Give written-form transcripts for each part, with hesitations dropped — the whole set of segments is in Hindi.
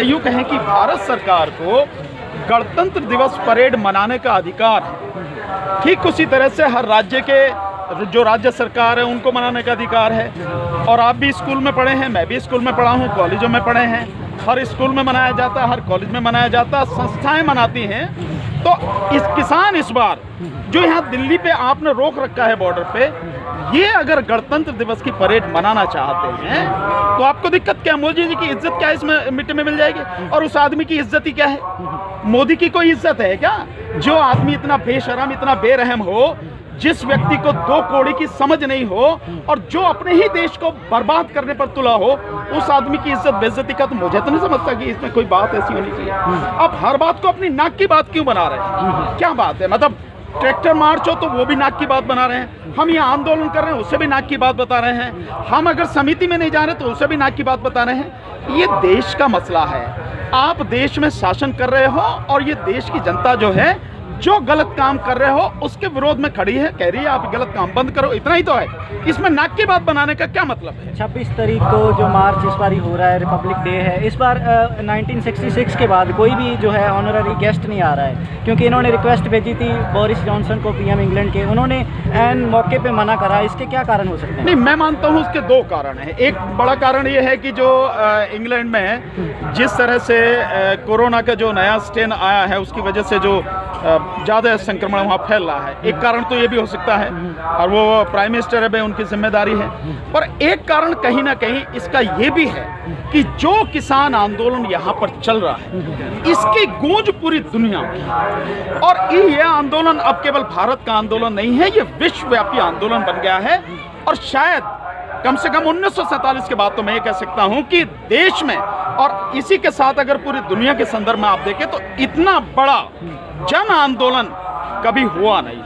या यूँ कहें कि भारत सरकार को गणतंत्र दिवस परेड मनाने का अधिकार है। ठीक उसी तरह से हर राज्य के जो राज्य सरकार है उनको मनाने का अधिकार है। और आप भी स्कूल में पढ़े हैं, मैं भी स्कूल में पढ़ा हूँ, कॉलेजों में पढ़े हैं, हर स्कूल में मनाया जाता है, हर कॉलेज में मनाया जाता है, संस्थाएं मनाती हैं। तो इस किसान इस बार जो यहाँ दिल्ली पे आपने रोक रखा है बॉर्डर पे, ये अगर गणतंत्र दिवस की परेड मनाना चाहते हैं तो आपको दिक्कत क्या है? मोदी जी की इज्जत क्या इसमें मिट्टी में मिल जाएगी? और उस आदमी की इज्जत ही क्या है? मोदी की कोई इज्जत है क्या? जो आदमी इतना बेशरम, इतना बेरहम हो, जिस व्यक्ति को दो कौड़ी की समझ नहीं हो और जो अपने ही देश को बर्बाद करने पर तुला हो, उस आदमी की इज्जत बेइज्जती का तो मुझे तो नहीं समझता कि इसमें कोई बात ऐसी होनी चाहिए। अब हर बात को अपनी नाक की बात क्यों बना रहे हैं? क्या बात है? मतलब ट्रैक्टर मार्च हो तो वो भी नाक की बात बना रहे हैं, हम यहाँ आंदोलन कर रहे हैं उससे भी नाक की बात बता रहे हैं, हम अगर समिति में नहीं जा रहे तो उससे भी नाक की बात बता रहे हैं। ये देश का मसला है। आप देश में शासन कर रहे हो और ये देश की जनता जो है, जो गलत काम कर रहे हो उसके विरोध में खड़ी है, कह रही है आप गलत काम बंद करो। इतना ही तो है, इसमें नाक की बात बनाने का क्या मतलब है? 26 तारीख को जो मार्च इस बार हो रहा है, रिपब्लिक डे है। इस बार 1966 के बाद कोई भी जो है ऑनररी गेस्ट नहीं आ रहा है, क्योंकि इन्होंने रिक्वेस्ट भेजी थी बोरिस जॉनसन को, पीएम इंग्लैंड के, उन्होंने एन मौके पे मना करा। इसके क्या कारण हो सकते हैं? नहीं, मैं मानता हूँ उसके दो कारण हैं। एक बड़ा कारण ये है कि जो इंग्लैंड में जिस तरह से कोरोना का जो नया स्ट्रेन आया है उसकी वजह से जो ज़्यादा संक्रमण वहाँ फैल रहा है, एक कारण तो ये भी हो सकता है और वो प्राइम मिनिस्टर है भाई, उनकी जिम्मेदारी है। पर एक कारण कहीं ना कहीं इसका ये भी है कि जो किसान आंदोलन यहाँ पर चल रहा है इसकी गूंज पूरी दुनिया में, और ये आंदोलन अब केवल भारत का आंदोलन नहीं है, ये विश्वव्यापी आंदोलन बन गया है। और शायद कम से कम 1947 के बाद तो मैं ये कह सकता हूँ कि देश में और इसी के साथ अगर पूरी दुनिया के संदर्भ में आप देखें तो इतना बड़ा जन आंदोलन कभी हुआ नहीं,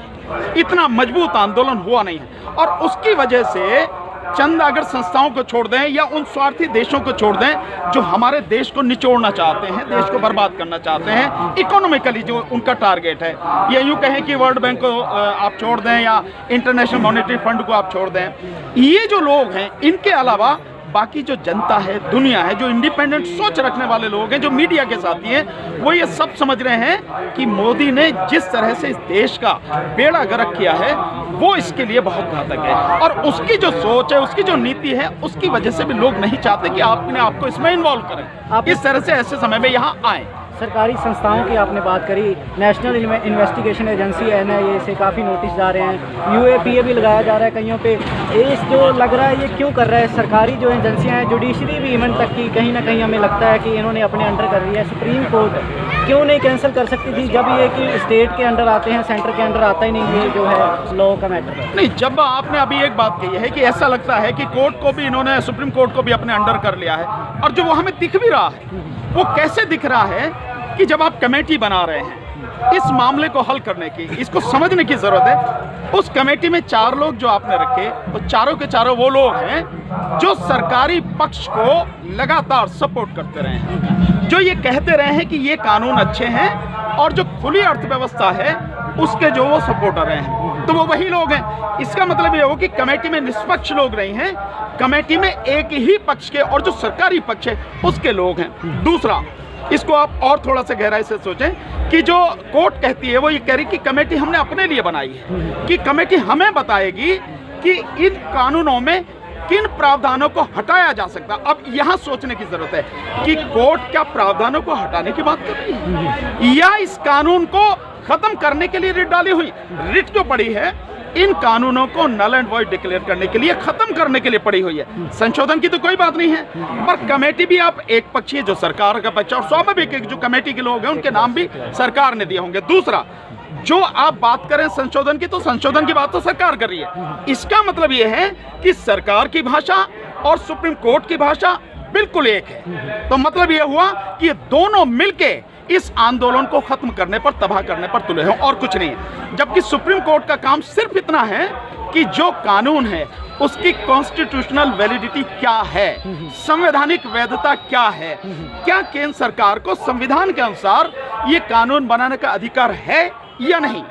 इतना मजबूत आंदोलन हुआ नहीं है। और उसकी वजह से चंद अगर संस्थाओं को छोड़ दें या उन स्वार्थी देशों को छोड़ दें जो हमारे देश को निचोड़ना चाहते हैं, देश को बर्बाद करना चाहते हैं, इकोनॉमिकली जो उनका टारगेट है, या यूँ कहें कि वर्ल्ड बैंक को आप छोड़ दें या इंटरनेशनल मॉनेटरी फंड को आप छोड़ दें, ये जो लोग हैं इनके अलावा बाकी जो जनता है, दुनिया है, जो इंडिपेंडेंट सोच रखने वाले लोग हैं, जो मीडिया के साथी हैं, वो ये सब समझ रहे हैं कि मोदी ने जिस तरह से इस देश का बेड़ा गर्क किया है वो इसके लिए बहुत घातक है। और उसकी जो सोच है, उसकी जो नीति है, उसकी वजह से भी लोग नहीं चाहते कि आप अपने आप को इसमें इन्वॉल्व करें, इस तरह से ऐसे समय में यहाँ आए। सरकारी संस्थाओं की आपने बात करी, नेशनल इन्वेस्टिगेशन एजेंसी NIA से काफ़ी नोटिस जा रहे हैं, UAPA भी लगाया जा रहा है कईयों पे। इस जो लग रहा है ये क्यों कर रहा है? सरकारी जो एजेंसियां हैं, जुडिशरी भी इवन तक की कहीं ना कहीं हमें लगता है कि इन्होंने अपने अंडर कर लिया है। सुप्रीम कोर्ट क्यों नहीं कैंसिल कर सकती थी जब ये कि स्टेट के अंडर आते हैं, सेंटर के अंडर आता ही नहीं ये जो है लॉ का मैटर? नहीं, जब आपने अभी एक बात कही है कि ऐसा लगता है कि कोर्ट को भी इन्होंने, सुप्रीम कोर्ट को भी अपने अंडर कर लिया है, और जो वो हमें दिख भी रहा है वो कैसे दिख रहा है कि जब आप कमेटी बना रहे हैं इस मामले को हल करने की, इसको समझने की जरूरत है। उस कमेटी में 4 लोग जो आपने रखे, वो चारों के चारों वो लोग हैं जो सरकारी पक्ष को लगातार सपोर्ट करते रहे हैं, जो ये कहते रहे हैं कि ये कानून अच्छे हैं, और जो खुली अर्थव्यवस्था है उसके जो वो सपोर्टर हैं, तो वो वही लोग हैं। इसका मतलब ये हो कि कमेटी में निष्पक्ष लोग नहीं हैं, कमेटी में एक ही पक्ष के और जो सरकारी पक्ष है उसके लोग हैं। दूसरा, इसको आप और थोड़ा सा गहराई से सोचें कि जो कोर्ट कहती है वो ये कह रही कि कमेटी हमने अपने लिए बनाई है, कि कमेटी हमें बताएगी कि इन कानूनों में किन प्रावधानों को हटाया जा सकता। अब यहाँ सोचने की जरूरत है कि कोर्ट क्या प्रावधानों को हटाने की बात कर रही है या इस कानून को खत्म करने के लिए रिट डाली हुई? रिट जो पड़ी है इन कानूनों को नल एंड वॉइड डिक्लेयर करने के लिए, खत्म करने के लिए पड़ी हुई है। संशोधन की तो कोई बात नहीं है, पर कमेटी भी आप एक पक्षीय जो सरकार का पक्ष, और स्वाभाविक जो कमेटी के लोग हैं उनके नाम भी सरकार ने दिए होंगे। दूसरा, जो आप बात करें संशोधन की, तो संशोधन की बात तो सरकार कर रही है। इसका मतलब यह है कि सरकार की भाषा और सुप्रीम कोर्ट की भाषा बिल्कुल एक है। तो मतलब यह हुआ कि ये दोनों मिलके इस आंदोलन को खत्म करने पर, तबाह करने पर तुले हैं, और कुछ नहीं है। जबकि सुप्रीम कोर्ट का काम सिर्फ इतना है कि जो कानून है उसकी कॉन्स्टिट्यूशनल वैलिडिटी क्या है, संवैधानिक वैधता क्या है, क्या केंद्र सरकार को संविधान के अनुसार ये कानून बनाने का अधिकार है या नहीं,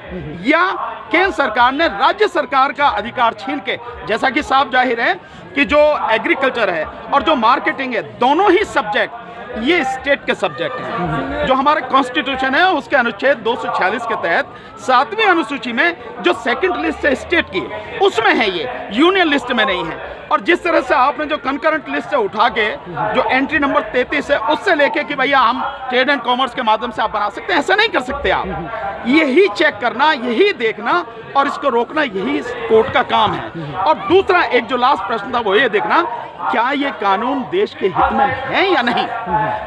या केंद्र सरकार ने राज्य सरकार का अधिकार छीन के, जैसा कि साफ जाहिर है कि जो एग्रीकल्चर है और जो मार्केटिंग है, दोनों ही सब्जेक्ट ये स्टेट के सब्जेक्ट हैं। जो हमारे कॉन्स्टिट्यूशन है उसके अनुच्छेद 246 के तहत 7वीं अनुसूची में जो सेकंड लिस्ट है स्टेट की, उसमें है, ये यूनियन लिस्ट में नहीं है। और जिस तरह से आपने जो कंकरेंट लिस्ट से उठा के जो एंट्री नंबर 33 है उससे लेके कि भैया हम ट्रेड एंड कॉमर्स के माध्यम से आप बना सकते हैं, ऐसा नहीं कर सकते आप। यही चेक करना, यही देखना और इसको रोकना, यही कोर्ट का काम है। और दूसरा एक जो लास्ट प्रश्न था वो ये देखना, क्या ये कानून देश के हित में है या नहीं।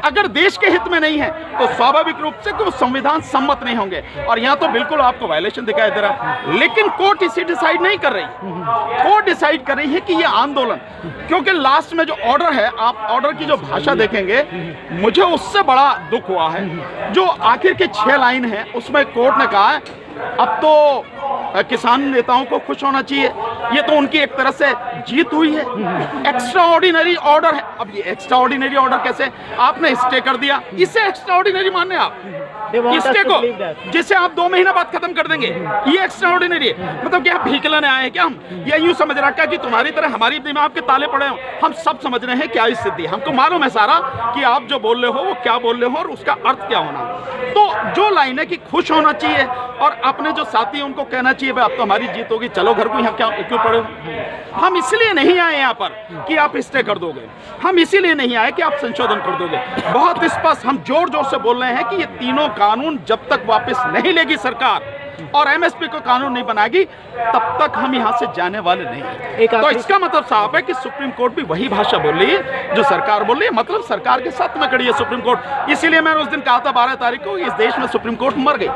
अगर देश के हित में नहीं है तो स्वाभाविक रूप से वो संविधान सम्मत नहीं होंगे। और यहाँ तो बिल्कुल आपको वायलेशन दिखाई दे रहा है, लेकिन कोर्ट इसे डिसाइड नहीं कर रही। कोर्ट डिसाइड कर रही है कि ये आंदोलन, क्योंकि लास्ट में जो ऑर्डर है, आप ऑर्डर की जो भाषा देखेंगे, मुझे उससे बड़ा दुख हुआ है। जो आखिर के 6 लाइन है उसमें कोर्ट ने कहा है अब तो किसान नेताओं को खुश होना चाहिए, ये तो उनकी एक तरह से जीत हुई है। एक्स्ट्रा ऑर्डिनरी ऑर्डर है। अब ये एक्स्ट्रा ऑर्डिनरी ऑर्डर कैसे, आपने स्टे कर दिया, इसे एक्स्ट्रा ऑर्डिनरी माने आप स्टे को, जिसे आप 2 महीना बाद खत्म कर देंगे, ये एक्स्ट्रा ऑर्डिनरी है। मतलब क्या भीख लेने आए हैं क्या हम? ये यूं समझ रखा है कि तुम्हारी तरह हमारी दिमाग के ताले पड़े हों। हम सब समझ रहे हैं क्या स्थिति है, हमको मालूम है सारा कि आप जो बोल रहे हो वो क्या बोल रहे हो और उसका अर्थ क्या होना। तो जो लाइन है कि खुश होना चाहिए और अपने जो साथी उनको कहना चाहिए भाई अब तो हमारी जीत होगी, चलो घर को, यहाँ क्या क्यों पड़े हो। हम इसलिए नहीं आए यहाँ पर कि आप स्टे कर दोगे, हम इसीलिए नहीं आए कि आप संशोधन कर दोगे। बहुत स्पष्ट हम जोर जोर से बोल रहे हैं कि ये तीनों कानून जब तक वापस नहीं लेगी सरकार और एमएसपी को कानून नहीं बनाएगी तब तक हम यहाँ से जाने वाले नहीं हैं। तो इसका मतलब साफ है कि सुप्रीम कोर्ट भी वही भाषा बोल रही है जो सरकार बोल रही है, मतलब सरकार के साथ में खड़ी है सुप्रीम कोर्ट। इसीलिए मैंने उस दिन कहा था 12 तारीख को इस देश में सुप्रीम कोर्ट मर गई,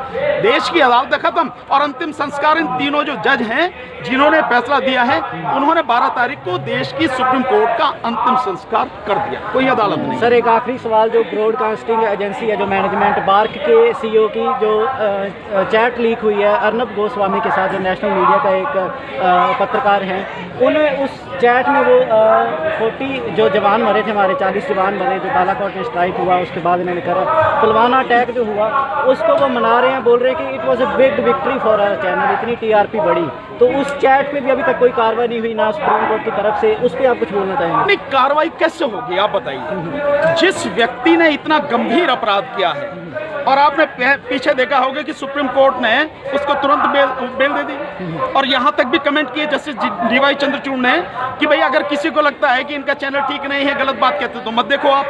देश की अदालत खत्म और अंतिम संस्कार इन तीनों जो जज हैं जिन्होंने फैसला दिया है उन्होंने 12 तारीख को देश की सुप्रीम कोर्ट का अंतिम संस्कार कर दिया, कोई अदालत नहीं। सर एक आखिरी सवाल, जो ब्रॉडकास्टिंग एजेंसी है, जो मैनेजमेंट बार्क के सीईओ की जो चैट लीक हुई है अर्नब गोस्वामी के साथ, जो नेशनल मीडिया का एक पत्रकार हैं, उन्हें उस चैट में वो 40 जो जवान मरे थे हमारे, 40 जवान मरे जो बालाकोट में स्ट्राइक हुआ उसके बाद इन्होंने करा, पुलवामा अटैक जो हुआ उसको वो मना रहे हैं, बोल रहे हैं कि it was a big victory for our channel, इतनी टीआरपी बढ़ी। तो उस चैट पे भी अभी तक कोई कार्रवाई नहीं हुई ना सुप्रीम कोर्ट की तरफ से, उस पर आप कुछ बोलना चाहेंगे? नहीं, कार्रवाई कैसे होगी आप बताइए। जिस व्यक्ति ने इतना गंभीर अपराध किया है और आपने पीछे देखा होगा कि सुप्रीम कोर्ट ने उसको तुरंत बेल दे दी और यहाँ तक भी कमेंट किए जस्टिस डीवाई चंद्रचूड़ ने कि भाई अगर किसी को लगता है कि इनका चैनल ठीक नहीं है, गलत बात कहते तो मत देखो आप,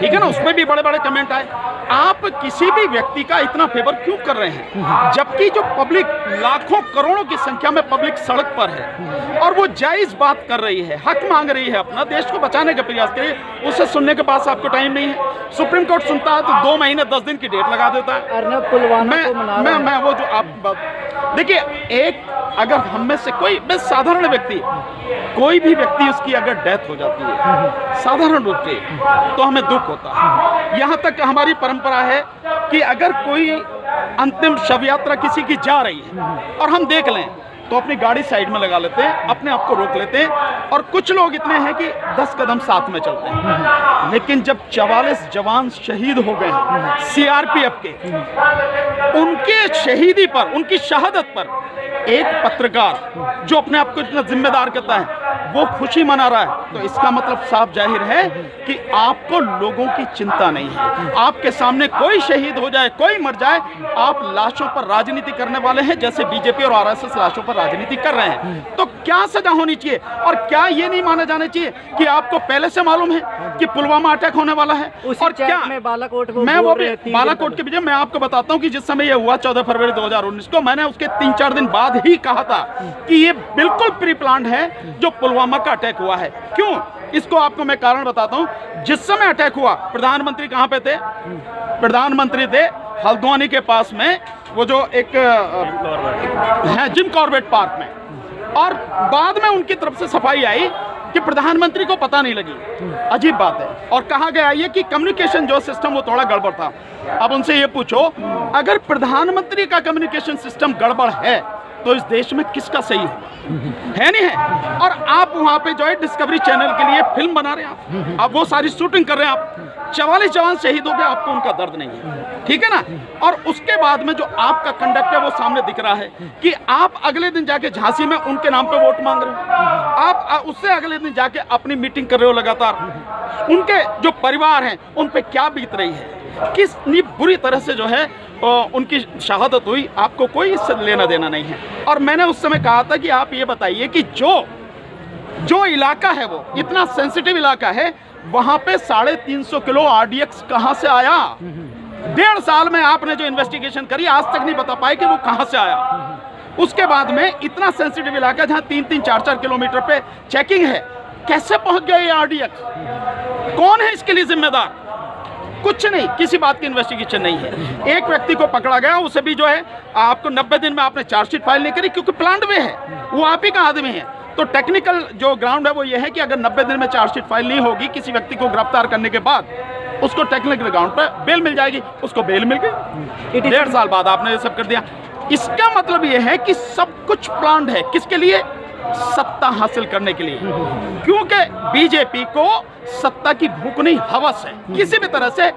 ठीक है ना। उसमें भी बड़े बड़े कमेंट आए। आप किसी भी व्यक्ति का इतना फेवर क्यों कर रहे हैं जबकि जो पब्लिक लाखों करोड़ों की संख्या में पब्लिक सड़क पर है और वो जायज बात कर रही है, हक मांग रही है, अपना देश को बचाने का प्रयास कर रही है, उसे सुनने के पास आपको टाइम नहीं है। सुप्रीम कोर्ट सुनता है तो 2 महीने 10 दिन की डेट लगा देता है। मैं वो जो आप देखिए, एक अगर हम में से कोई साधारण व्यक्ति, कोई भी व्यक्ति उसकी अगर डेथ हो जाती है साधारण रूप से तो हमें दुख होता है। यहाँ तक हमारी परंपरा है कि अगर कोई अंतिम शव यात्रा किसी की जा रही है और हम देख लें तो अपनी गाड़ी साइड में लगा लेते हैं, अपने आप को रोक लेते हैं और कुछ लोग इतने हैं कि 10 कदम साथ में चलते हैं। लेकिन जब 44 जवान शहीद हो गए सीआरपीएफ के, उनके शहीदी पर, उनकी शहादत पर एक पत्रकार जो अपने आप को इतना जिम्मेदार कहता है वो खुशी मना रहा है, तो इसका मतलब साफ जाहिर है कि आपको लोगों की चिंता नहीं है। आपके सामने कोई शहीद हो जाए, कोई मर जाए, आप लाशों पर राजनीति करने वाले हैं जैसे बीजेपी और आरएसएस लाशों पर राजनीति कर रहे हैं। तो क्या सजा होनी चाहिए और क्या ये नहीं माना जाना चाहिए कि आपको पहले से मालूम है कि पुलवामा अटैक होने वाला है? और क्या बालाकोट मैं वो भी बालाकोट के विजय मैं आपको बताता हूँ कि जिस समय ये हुआ 14 फरवरी 2019 को, मैंने उसके 3-4 दिन बाद ही कहा था कि ये बिल्कुल प्री प्लान्ड है जो पुलवामा का अटैक हुआ है। क्यों? इसको आपको मैं कारण बताता हूं। जिस समय अटैक हुआ प्रधानमंत्री कहां पे थे? प्रधानमंत्री थे हल्द्वानी के पास में, वो जो एक है जिम कॉर्बेट पार्क में, और बाद में उनकी तरफ से सफाई आई कि प्रधानमंत्री को पता नहीं लगी। अजीब बात है। और कहा गया ये कि कम्युनिकेशन जो सिस्टम वो थोड़ा गड़बड़ था। अब उनसे ये पूछो, अगर प्रधानमंत्री का कम्युनिकेशन सिस्टम गड़बड़ है तो इस देश में किसका सही है नहीं है? और आप वहां पे जो है डिस्कवरी चैनल के लिए फिल्म बना रहे हैं आप वो सारी शूटिंग कर रहे हैं आप। 44 जवान शहीद हो गए, आपको उनका दर्द नहीं है, ठीक है ना। और उसके बाद में जो आपका कंडक्ट है वो सामने दिख रहा है कि आप अगले दिन जाके झांसी में उनके नाम पे वोट मांग रहे हो, आप उससे अगले दिन जाके अपनी मीटिंग कर रहे हो लगातार। उनके जो परिवार हैं उन पे क्या बीत रही है, कितनी बुरी तरह से जो है उनकी शहादत हुई, आपको कोई इससे लेना देना नहीं है। और मैंने उस समय कहा था कि आप ये बताइए कि जो इलाका है वो इतना सेंसिटिव इलाका है, वहाँ पे 350 किलो RDX कहाँ से आया? 1.5 साल में आपने जो इन्वेस्टिगेशन करी आज तक नहीं बता पाए कि वो कहाँ से आया। उसके बाद में इतना सेंसिटिव इलाका जहाँ 3-3, 4-4 किलोमीटर पे चेकिंग है, कैसे पहुँच गया ये RDX? कौन है इसके लिए जिम्मेदार? कुछ नहीं, किसी बात की इन्वेस्टिगेशन नहीं है। एक व्यक्ति को पकड़ा गया, उसे भी जो है आपको 90 दिन में आपने चार्जशीट फाइल नहीं करी, क्योंकि प्लांट में है, वो आप ही का आदमी है। तो टेक्निकल जो ग्राउंड है वो ये है कि अगर 90 दिन में चार्जशीट फाइल नहीं होगी किसी व्यक्ति को गिरफ्तार करने के बाद, उसको टेक्निकल ग्राउंड पर बेल मिल जाएगी। उसको बेल मिल गई, 1.5 साल बाद आपने ये सब कर दिया। इसका मतलब ये है कि सब कुछ प्लान्ड है, किसके लिए? सत्ता हासिल करने के लिए, क्योंकि बीजेपी को सत्ता की भूख नहीं, हवस है। किसी भी तरह से,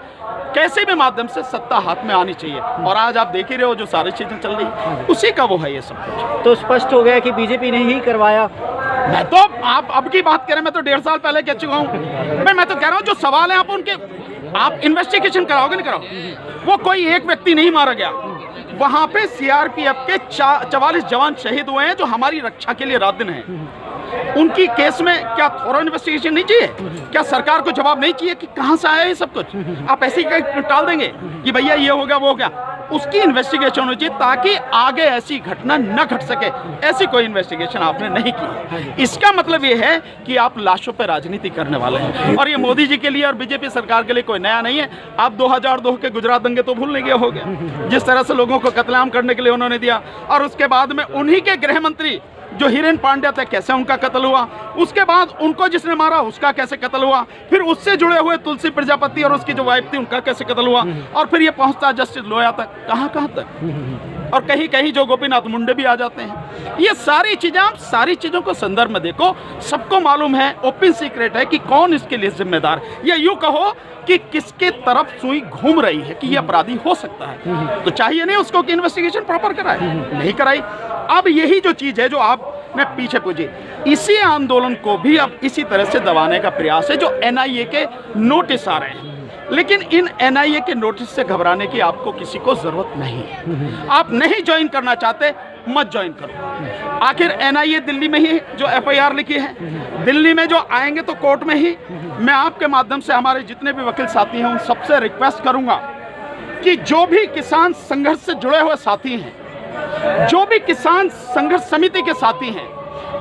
कैसे भी माध्यम से सत्ता हाथ में आनी चाहिए। और आज आप देख ही रहे हो जो सारी चीजें चल रही है, उसी का वो है ये सब कुछ। तो स्पष्ट हो गया कि बीजेपी ने ही करवाया। मैं तो, आप अब की बात करें, मैं तो 1.5 साल पहले कह चुका हूँ। मैं तो कह रहा हूँ जो सवाल है आप उनके, आप इन्वेस्टिगेशन कराओगे नहीं कराओगे? वो कोई एक व्यक्ति नहीं मारा गया, वहां पे CRPF के 44 जवान शहीद हुए हैं जो हमारी रक्षा के लिए रात दिन हैं। उनकी केस में क्या थोड़ा इन्वेस्टिगेशन नहीं चाहिए? क्या सरकार को जवाब नहीं चाहिए कि कहां से आया ये सब कुछ? आप ऐसे ही टाल देंगे कि भैया ये हो गया वो हो गया? उसकी इन्वेस्टिगेशन होनी चाहिए ताकि आगे ऐसी घटना न घट सके। ऐसी कोई इन्वेस्टिगेशन आपने नहीं की। इसका मतलब ये है कि आप लाशों पर राजनीति करने वाले हैं। और ये मोदी जी के लिए और बीजेपी सरकार के लिए कोई नया नहीं है। आप 2002 के गुजरात दंगे तो भूल नहीं गए होंगे, जिस तरह से लोगों को कत्लेआम करने के लिए उन्होंने दिया। और उसके बाद में उन्हीं के गृह मंत्री जो हिरेन पांड्या थे, कैसे उनका कत्ल हुआ। उसके बाद उनको जिसने मारा उसका कैसे कत्ल हुआ। फिर उससे जुड़े हुए तुलसी प्रजापति और उसकी जो वाइफ थी उनका कैसे कत्ल हुआ। और फिर ये पहुंचता जस्टिस लोया तक, कहां तक। और कहीं कहीं जो गोपीनाथ मुंडे भी आ जाते हैं। ये सारी चीजें, आप सारी चीजों को संदर्भ में देखो, सबको मालूम है, ओपन सीक्रेट है कि कौन इसके लिए जिम्मेदार। या यूं कहो कि किसके तरफ सुई घूम रही है कि ये अपराधी हो सकता है। तो चाहिए नहीं उसको कि इन्वेस्टिगेशन प्रॉपर कराए, नहीं कराई। अब यही जो चीज है जो आपने पीछे पूछी, इसी आंदोलन को भी अब इसी तरह से दबाने का प्रयास है। जो NIA के नोटिस आ रहे हैं, लेकिन इन NIA के नोटिस से घबराने की आपको किसी को जरूरत नहीं है। आप नहीं ज्वाइन करना चाहते, मत ज्वाइन करो। आखिर NIA दिल्ली में ही जो FIR लिखी है, दिल्ली में जो आएंगे तो कोर्ट में ही। मैं आपके माध्यम से हमारे जितने भी वकील साथी हैं उन सबसे रिक्वेस्ट करूंगा कि जो भी किसान संघर्ष से जुड़े हुए साथी हैं, जो भी किसान संघर्ष समिति के साथी हैं,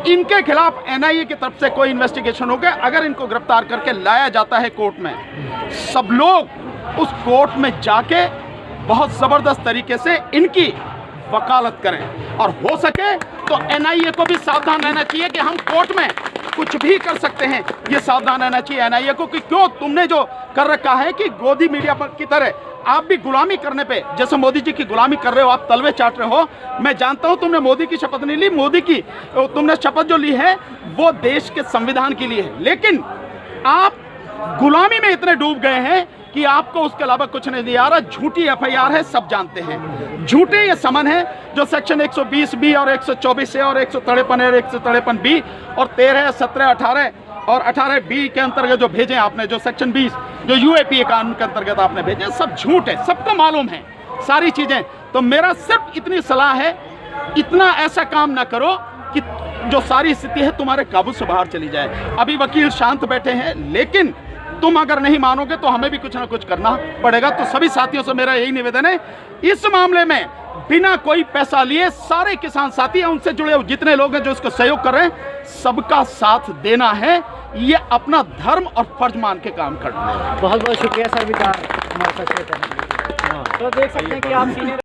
इनके खिलाफ NIA की तरफ से कोई इन्वेस्टिगेशन हो गया, अगर इनको गिरफ्तार करके लाया जाता है कोर्ट में, सब लोग उस कोर्ट में जाके बहुत जबरदस्त तरीके से इनकी वकालत करें। और हो सके तो NIA को भी सावधान रहना चाहिए कि हम कोर्ट में कुछ भी कर सकते हैं। ये सावधान रहना चाहिए NIA को कि क्यों तुमने जो कर रखा है कि गोदी मीडिया की तरह आप भी गुलामी करने पे, जैसे मोदी जी की गुलामी कर रहे हो, आप तलवे चाट रहे हो। मैं जानता हूं तुमने मोदी की शपथ नहीं ली, मोदी की तुमने शपथ जो ली है वो देश के संविधान के लिए है, लेकिन आप गुलामी में इतने डूब गए हैं कि आपको उसके अलावा कुछ नहीं आ रहा। झूठी FIR है, सब जानते हैं। झूठे ये समन है जो सेक्शन 120B और 124 है और 153 और 153B और 13, 17, 18 और 18B के अंतर्गत जो भेजे आपने, जो सेक्शन 20 जो UAPA कानून के अंतर्गत आपने भेजे, सब झूठ है, सबको मालूम है सारी चीजें। तो मेरा सिर्फ इतनी सलाह है, इतना ऐसा काम ना करो कि जो सारी स्थिति है तुम्हारे काबू से बाहर चली जाए। अभी वकील शांत बैठे हैं, लेकिन तुम अगर नहीं मानोगे तो हमें भी कुछ ना कुछ करना पड़ेगा। तो सभी साथियों से मेरा यही निवेदन है, इस मामले में बिना कोई पैसा लिए सारे किसान साथी हैं, उनसे जुड़े हुए जितने लोग हैं जो इसको सहयोग कर रहे हैं, सबका साथ देना है। ये अपना धर्म और फर्ज मान के काम करना है। बहुत बहुत शुक्रिया सर विचार हमारे साथ शेयर करने के लिए। तो देख सकते हैं कि आप सीनियर